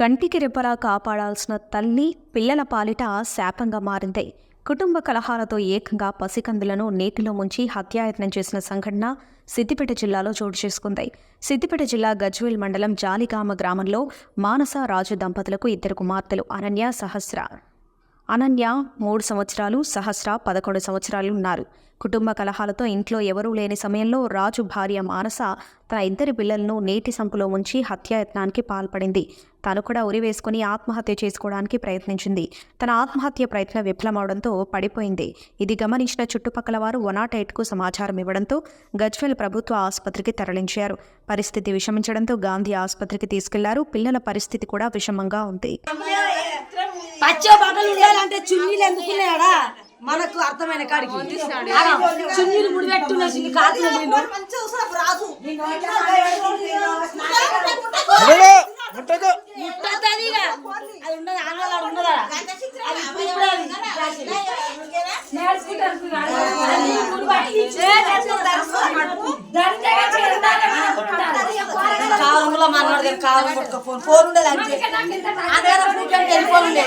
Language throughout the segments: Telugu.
కంటికి రెప్పలా కాపాడాల్సిన తల్లి పిల్లల పాలిట శాపంగా మారింది. కుటుంబ కలహాలతో ఏకంగా పసికందులను నీటిలో ముంచి హత్యాయత్నం చేసిన సంఘటన సిద్దిపేట జిల్లాలో చోటు చేసుకుంది. సిద్దిపేట జిల్లా గజ్వేల్ మండలం జాలిగామ గ్రామంలో మానస రాజు దంపతులకు 2 కుమార్తెలు అనన్య 3 సంవత్సరాలు, సహస్ర 11 సంవత్సరాలు ఉన్నారు. కుటుంబ కలహాలతో ఇంట్లో ఎవరూ లేని సమయంలో రాజు భార్య మానస తన 2 పిల్లలను నీటి సంపులో ఉంచి హత్యాయత్నానికి పాల్పడింది. తాను కూడా ఉరివేసుకుని ఆత్మహత్య చేసుకోవడానికి ప్రయత్నించింది. తన ఆత్మహత్య ప్రయత్నం విఫలమవడంతో పడిపోయింది. ఇది గమనించిన చుట్టుపక్కల వారు 108కు సమాచారం ఇవ్వడంతో గజ్వేల్ ప్రభుత్వ ఆసుపత్రికి తరలించారు. పరిస్థితి విషమించడంతో గాంధీ ఆసుపత్రికి తీసుకెళ్లారు. పిల్లల పరిస్థితి కూడా విషమంగా ఉంది. పచ్చో బట్టలు ఉండాలంటే చున్నీలు ఎందుకున్నాడా మనకు అర్థమైన కాడికి చున్నీలు ముడిపెట్టున్నా చిన్ని కాదు కాలంలో మనవాడు కాలం పట్టుకోపోను ఫోన్ ఉండేది అంటే ఫోన్ ఉండే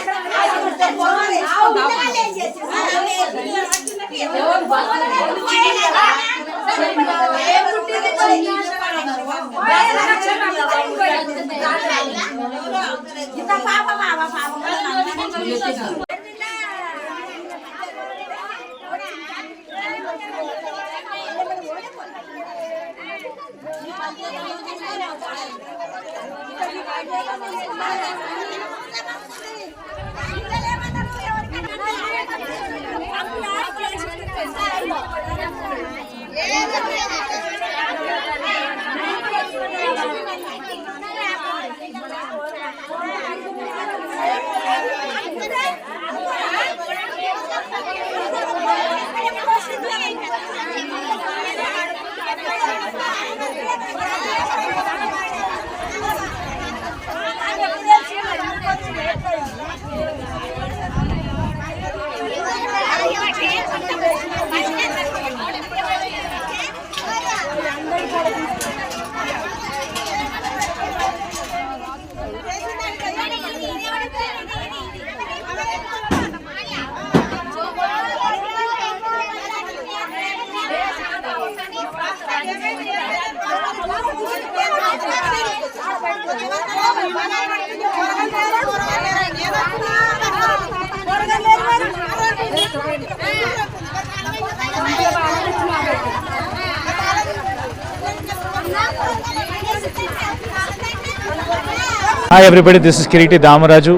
Hi everybody, this is Kiriti Damaraju.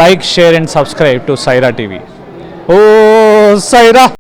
Like, share and subscribe to Saira TV. Oh, Saira!